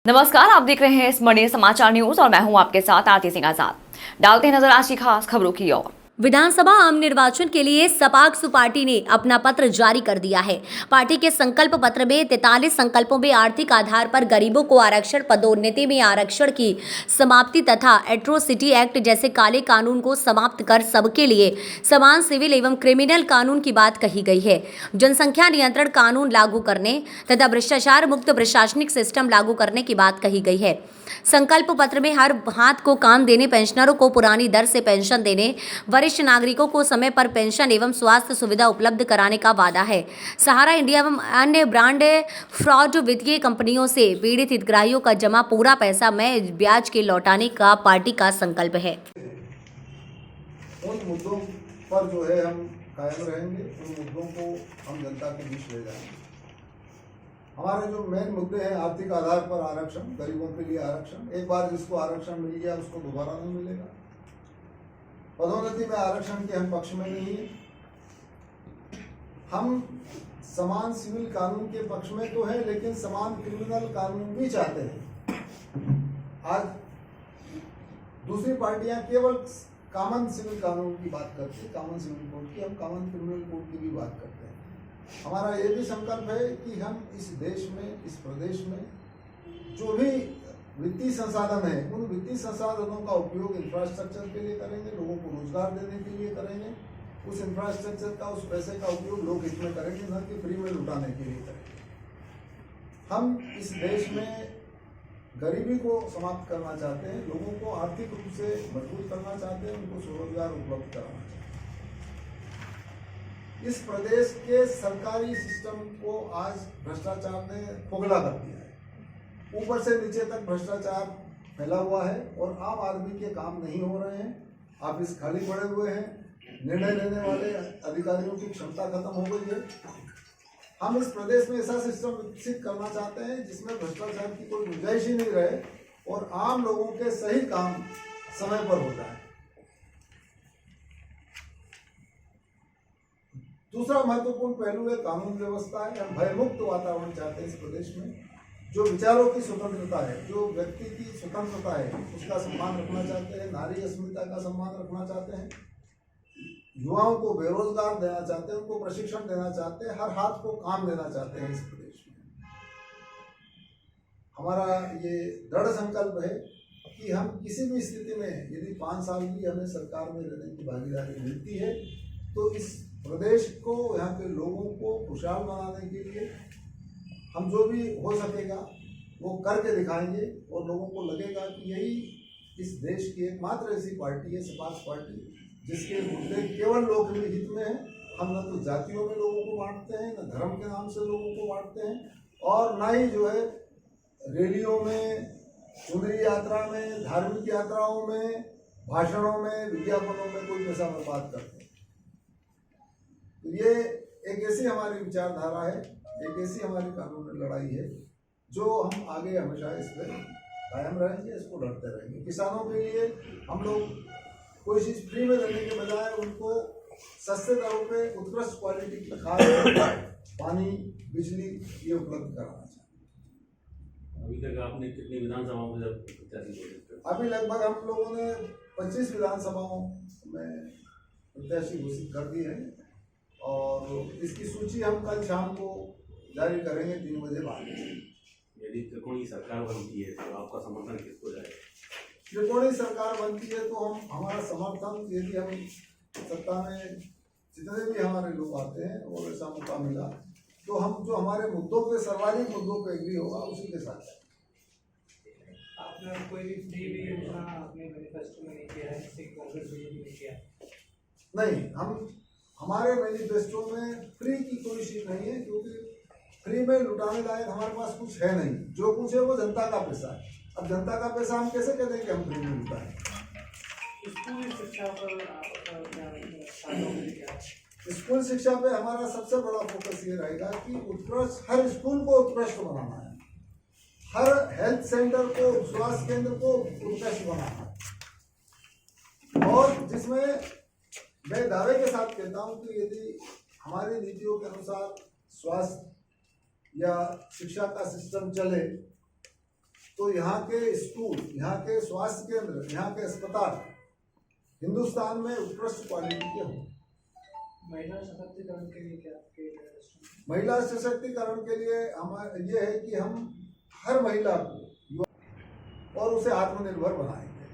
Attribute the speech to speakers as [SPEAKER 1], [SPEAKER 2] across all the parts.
[SPEAKER 1] नमस्कार, आप देख रहे हैं स्मरणीय समाचार न्यूज और मैं हूं आपके साथ आरती सिंह आजाद। डालते हैं नजर आज की खास खबरों की ओर।
[SPEAKER 2] विधानसभा आम निर्वाचन के लिए सपाक्स पार्टी ने अपना पत्र जारी कर दिया है। पार्टी के संकल्प पत्र में 43 संकल्पों में आर्थिक आधार पर गरीबों को आरक्षण, पदोन्नति में आरक्षण की समाप्ति तथा एट्रोसिटी एक्ट जैसे काले कानून को समाप्त कर सबके लिए समान सिविल एवं क्रिमिनल कानून की बात कही गई है। जनसंख्या नियंत्रण कानून लागू करने तथा भ्रष्टाचार मुक्त प्रशासनिक सिस्टम लागू करने की बात कही गई है। संकल्प पत्र में हर हाथ को काम देने, पेंशनरों को पुरानी दर से पेंशन देने, वरिष्ठ नागरिकों को समय पर पेंशन एवं स्वास्थ्य सुविधा उपलब्ध कराने का वादा है। सहारा इंडिया एवं अन्य ब्रांड फ्रॉड वित्तीय कंपनियों से पीड़ित हितग्राहियों का जमा पूरा पैसा में ब्याज के लौटाने का पार्टी का संकल्प है।
[SPEAKER 3] उन मुद्दों पर जो है हम कायम रहेंगे, उन मुद्दों को हम जनता के बीच ले जाएंगे। हमारे जो मेन मुद्दे हैं, आर्थिक आधार पर आरक्षण, गरीबों के लिए आरक्षण, एक बार जिसको आरक्षण मिल गया उसको दोबारा नहीं मिलेगा। पदोन्नति में आरक्षण के हम पक्ष में नहीं है। हम समान सिविल कानून के पक्ष में तो है, लेकिन समान क्रिमिनल कानून भी चाहते हैं। आज दूसरी पार्टियां केवल कॉमन सिविल कानून की बात करती है, कॉमन सिविल कोड की, हम कॉमन क्रिमिनल कोड की भी बात करते हैं। हमारा ये भी संकल्प है कि हम इस देश में, इस प्रदेश में जो भी वित्तीय संसाधन है, उन वित्तीय संसाधनों का उपयोग इंफ्रास्ट्रक्चर के लिए करेंगे, लोगों को रोजगार देने के लिए करेंगे। उस इंफ्रास्ट्रक्चर का, उस पैसे का उपयोग लोग इसमें करेंगे, न कि फ्री में लुटाने के लिए करेंगे। हम इस देश में गरीबी को समाप्त करना चाहते हैं, लोगों को आर्थिक रूप से मजबूत करना चाहते हैं, उनको स्वरोजगार उपलब्ध कराना चाहते हैं। इस प्रदेश के सरकारी सिस्टम को आज भ्रष्टाचार ने खोखला कर दिया है। ऊपर से नीचे तक भ्रष्टाचार फैला हुआ है और आम आदमी के काम नहीं हो रहे हैं। ऑफिस खाली पड़े हुए हैं, निर्णय लेने वाले अधिकारियों की क्षमता खत्म हो गई है। हम इस प्रदेश में ऐसा सिस्टम विकसित करना चाहते हैं जिसमें भ्रष्टाचार की कोई गुंजाइश ही नहीं रहे और आम लोगों के सही काम समय पर हो जाए। दूसरा महत्वपूर्ण पहलू है कानून व्यवस्था है। हम भयमुक्त वातावरण चाहते हैं इस प्रदेश में। जो विचारों की स्वतंत्रता है, जो व्यक्ति की स्वतंत्रता है, उसका सम्मान रखना चाहते हैं। नारी अस्मिता का सम्मान रखना चाहते हैं। युवाओं को बेरोजगार देना चाहते हैं, उनको प्रशिक्षण देना चाहते हैं, हर हाथ को काम देना चाहते हैं इस प्रदेश में। हमारा ये दृढ़ संकल्प है कि हम किसी भी स्थिति में, यदि 5 साल की हमें सरकार में रहने की भागीदारी मिलती है, तो इस प्रदेश को, यहाँ के लोगों को खुशहाल बनाने के लिए हम जो भी हो सकेगा वो करके दिखाएंगे और लोगों को लगेगा कि यही इस देश की एकमात्र ऐसी पार्टी है, सपाक्स पार्टी, जिसके मुद्दे केवल लोक हित में है। हम न तो जातियों में लोगों को बांटते हैं, न धर्म के नाम से लोगों को बांटते हैं, और न ही जो है रैलियों में, चुनरी यात्रा में, धार्मिक यात्राओं में, भाषणों में, विज्ञापनों में कोई पैसा बर्बाद करते हैं। तो ये एक ऐसी हमारी विचारधारा है, एक ऐसी हमारी कानूनी लड़ाई है जो हम आगे हमेशा इस पर कायम रहेंगे, इसको लड़ते रहेंगे। किसानों के लिए हम लोग कोई चीज़ फ्री में देने के बजाय उनको सस्ते दरों पे उत्कृष्ट क्वालिटी की खाद, पानी, बिजली ये उपलब्ध कराना चाहिए।
[SPEAKER 4] अभी तक आपने कितनी विधानसभाओं में प्रत्याशी?
[SPEAKER 3] अभी लगभग हम लोगों ने 25 विधानसभाओं में प्रत्याशी घोषित कर दी है और इसकी सूची हम कल शाम को जारी करेंगे 3 बजे बाद।
[SPEAKER 4] यदि त्रिकोणीय सरकार बनती है तो आपका समर्थन किसको जाएगा?
[SPEAKER 3] त्रिकोणीय सरकार बनती है तो हमारा समर्थन, यदि हम सत्ता में जितने भी हमारे लोग आते हैं और ऐसा मौका मिला तो हम जो हमारे मुद्दों पे, सर्वाधिक मुद्दों पे एग्री होगा, उसी के साथ जाएंगे।
[SPEAKER 5] आपने कोई भी फ्री भी योजना अपने मैनिफेस्टो में नहीं किया है, कांग्रेस बीजेपी ने किया?
[SPEAKER 3] नहीं, हमारे मैनिफेस्टो में फ्री की कोई चीज नहीं है, क्योंकि फ्री में लुटाने लायक हमारे पास कुछ है नहीं। जो कुछ है वो जनता का पैसा है। अब जनता का पैसा हम कैसे कह दें कि हम फ्री में लुटाएं?
[SPEAKER 5] स्कूल शिक्षा पर
[SPEAKER 3] स्कूल शिक्षा पे हमारा सबसे बड़ा फोकस ये रहेगा कि उत्कृष्ट, हर स्कूल को उत्कृष्ट बनाना है, हर हेल्थ सेंटर को, स्वास्थ्य केंद्र को उत्कृष्ट बनाना है। और जिसमें मैं दावे के साथ कहता हूं कि यदि हमारी नीतियों के अनुसार स्वास्थ्य या शिक्षा का सिस्टम चले तो यहाँ के स्कूल, यहाँ के स्वास्थ्य केंद्र, यहाँ के अस्पताल हिंदुस्तान में उत्कृष्ट क्वालिटी के हों।
[SPEAKER 5] महिला सशक्तिकरण के लिए क्या आपके मैनिफेस्टो में?
[SPEAKER 3] महिला सशक्तिकरण के लिए हमारा ये है कि हम हर महिला को और उसे आत्मनिर्भर बनाएंगे।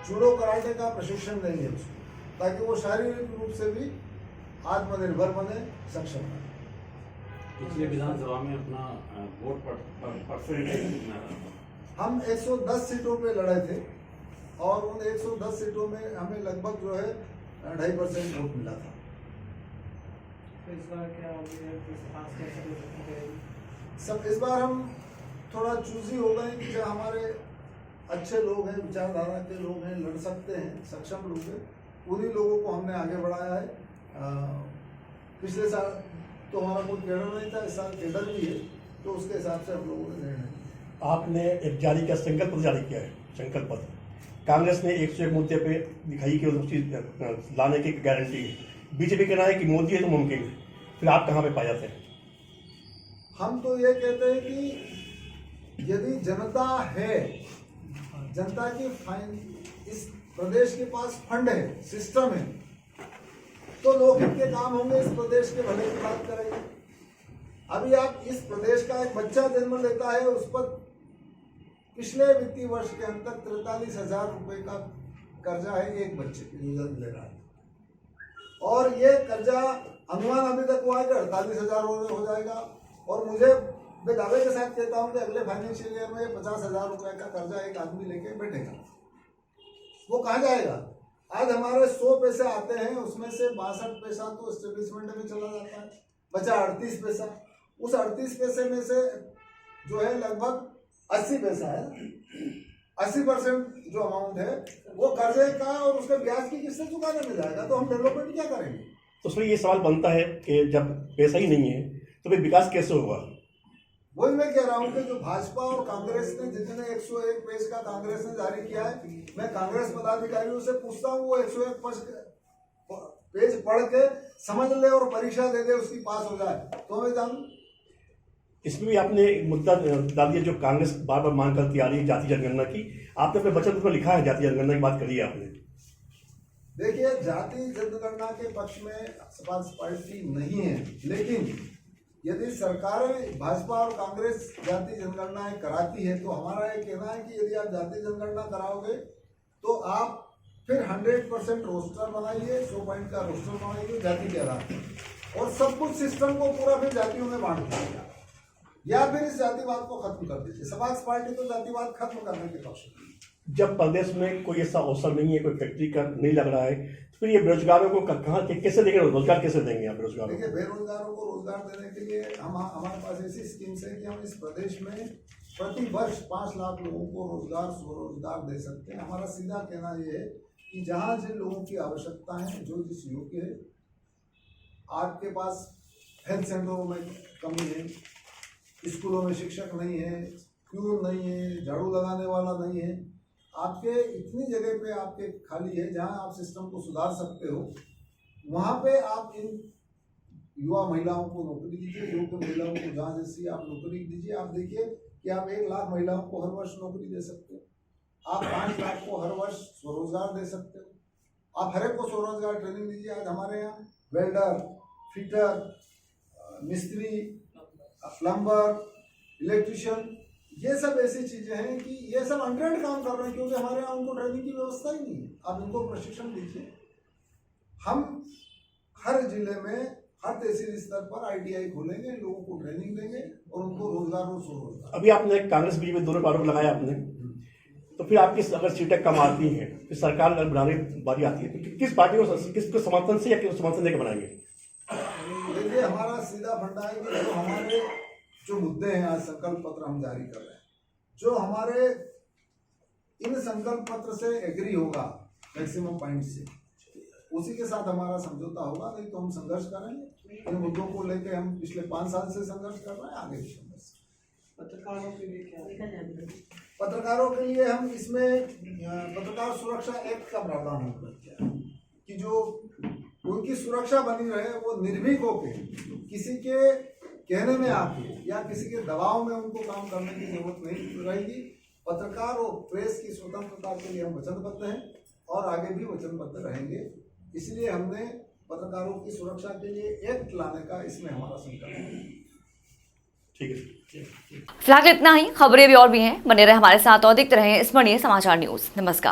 [SPEAKER 3] जूडो कराटे का प्रशिक्षण देंगे उसको, ताकि वो शारीरिक रूप से भी आत्मनिर्भर बने, सक्षम बने।
[SPEAKER 4] पिछले विधानसभा में अपना वोट परसेंटेज कितना रहा?
[SPEAKER 3] हम 110 सीटों पे लड़े थे और उन 110 सीटों में हमें लगभग जो है 2.5% वोट मिला था।
[SPEAKER 5] तो इस बार क्या होगी, किस खास कैसे रहेगी?
[SPEAKER 3] सब इस बार हम थोड़ा चूजी हो गए कि जो हमारे अच्छे लोग हैं, विचारधारा के लोग हैं, लड़ सकते हैं, सक्षम लोग हैं, उन्हीं लोगों को हमने आगे बढ़ाया है। पिछले साल तो हमारा कोई कैडर नहीं था, इस साल कैडर भी है, तो उसके हिसाब से हम लोगों ने निर्णय लिया।
[SPEAKER 6] आपने एक जारी किया, संकल्प पत्र जारी किया है, संकल्प पत्र। कांग्रेस ने 101 मुद्दे पे दिखाई कि उस चीज लाने की गारंटी है। बीजेपी कहना है कि मोदी है तो मुमकिन है। फिर आप कहाँ पे पाए जाते हैं?
[SPEAKER 3] हम तो ये कहते हैं कि यदि जनता है, जनता की इस प्रदेश के पास फंड है, सिस्टम है, तो लोकहित के काम होंगे, इस प्रदेश के भले की बात करेंगे। अभी आप इस प्रदेश का एक बच्चा जन्म लेता है, उस पर पिछले वित्तीय वर्ष के अंत तक 43,000 रुपए का कर्जा है एक बच्चे के लिए जन्म ले रहा है, और ये कर्जा अनुमान अभी तक हुआ है कि 48,000 हो जाएगा। और मैं दावे के साथ कहता हूं कि अगले फाइनेंशियल ईयर में 50,000 रुपए का कर्जा एक आदमी लेके बैठेगा। वो कहाँ जाएगा? आज हमारे 100 पैसे आते हैं, उसमें से 62 पैसा तो एस्टेब्लिशमेंट में चला जाता है, बचा 38 पैसा। उस 38 पैसे में से जो है लगभग 80 पैसा है, 80% जो अमाउंट है वो कर्जे का और उसके ब्याज की किस्तें चुकाने में जाएगा। तो हम डेवलपमेंट क्या करेंगे?
[SPEAKER 6] तो उसमें ये सवाल बनता है कि जब पैसा ही नहीं है तो फिर विकास कैसे होगा?
[SPEAKER 3] वही मैं कह रहा हूँ कि जो भाजपा और कांग्रेस ने जितने 101 पेज का कांग्रेस ने जारी किया है, मैं कांग्रेस पदाधिकारियों से पूछता हूँ वो 101 पेज पढ़ के समझ ले और परीक्षा दे दे, उसकी पास हो जाए तो मैं जानूँ।
[SPEAKER 6] इसमें भी आपने एक मुद्दा डाल दिया जो कांग्रेस बार बार मांग करती आ रही है, जाति जनगणना की। आपने अपने बचत में लिखा है, जाति जनगणना की बात करी है आपने।
[SPEAKER 3] देखिए, जाति जनगणना के पक्ष में सपा पार्टी नहीं है, लेकिन यदि सरकारें भाजपा और कांग्रेस जाति जनगणनाएं कराती है तो हमारा ये कहना है कि यदि आप जाति जनगणना कराओगे तो आप फिर 100% रोस्टर बनाइए, 100 पॉइंट का रोस्टर बनाइए जाति के आधार पर, और सब कुछ सिस्टम को पूरा फिर जातियों में बांट दीजिए, या फिर इस जातिवाद को खत्म कर दीजिए। सपा पार्टी तो जातिवाद खत्म करने के पक्ष में।
[SPEAKER 6] जब प्रदेश में कोई ऐसा अवसर नहीं है, कोई फैक्ट्री का नहीं लग रहा है, तो फिर ये बेरोजगारों को कहाँ कैसे देंगे? रोजगार कैसे देंगे आप बेरोजगारों को?
[SPEAKER 3] देखिए, बेरोजगारों को रोजगार देने के लिए हमारे पास ऐसी स्कीम्स है कि हम इस प्रदेश में प्रति वर्ष 5 लाख लोगों को रोजगार, स्वरोजगार दे सकते हैं। हमारा सीधा कहना ये है कि जहाँ जिन लोगों की आवश्यकता है, जो जिस योग्य है, आपके पास हेल्थ सेंटरों में कमी है, स्कूलों में शिक्षक नहीं है, प्यून नहीं है, झाड़ू लगाने वाला नहीं है, आपके इतनी जगह पे आपके खाली है जहां आप सिस्टम को सुधार सकते हो, वहां पे आप इन युवा महिलाओं को नौकरी दीजिए, योग्य महिलाओं को जहाँ जैसी आप नौकरी दीजिए। आप देखिए कि आप 1 लाख महिलाओं को हर वर्ष नौकरी दे सकते हो, आप 5 लाख को हर वर्ष स्वरोजगार दे सकते हो, आप हर एक को स्वरोजगार ट्रेनिंग दीजिए। आज हमारे यहाँ वेल्डर, फिटर, मिस्त्री, प्लम्बर, इलेक्ट्रिशियन, ये सब ऐसी चीजें हैं कि ये सब अनट्रेंड काम कर रहे हैं, क्योंकि हमारे यहाँ उनको ट्रेनिंग की व्यवस्था ही नहीं है। आप इनको प्रशिक्षण दीजिए। हम हर जिले में, हर तहसील स्तर पर ITI खोलेंगे, लोगों को ट्रेनिंग देंगे और उनको रोजगार और स्वरोजगार।
[SPEAKER 6] अभी आपने कांग्रेस बीजेपी दोनों पर आरोप लगाया आपने, तो फिर आपकी अगर सीटें कम आती हैं, फिर सरकार अगर बनाने बारी आती है, तो किस पार्टी को, किसको समर्थन से या किस समर्थन देकर बनाएंगे?
[SPEAKER 3] देखिए, हमारा सीधा फंडा है कि जो हमारे जो मुद्दे हैं, आज संकल्प पत्र हम जारी कर रहे हैं, जो हमारे इन संकल्प पत्र से एग्री होगा मैक्सिमम पॉइंट से, उसी के साथ हमारा समझौता होगा। नहीं तो हम संघर्ष करेंगे। इन मुद्दों को लेकर हम पिछले 5 साल से संघर्ष कर रहे हैं, आगे भी संघर्ष।
[SPEAKER 5] पत्रकारों के लिए क्या?
[SPEAKER 3] पत्रकारों के लिए हम इसमें पत्रकार सुरक्षा एक्ट का प्रावधान किया कि जो उनकी सुरक्षा बनी रहे, वो निर्भीक होकर किसी के कहने में आके या किसी के दबाव में उनको काम करने की जरूरत नहीं रहेगी। पत्रकार और प्रेस की स्वतंत्रता के लिए हम वचनबद्ध हैं और आगे भी वचनबद्ध रहेंगे। इसलिए हमने पत्रकारों की सुरक्षा के लिए एक्ट लाने का इसमें हमारा संकल्प है।
[SPEAKER 6] ठीक है।
[SPEAKER 1] फिलहाल इतना ही। खबरें भी और भी हैं, बने रहे हमारे साथ और देखते रहें स्मरणीय समाचार न्यूज। नमस्कार।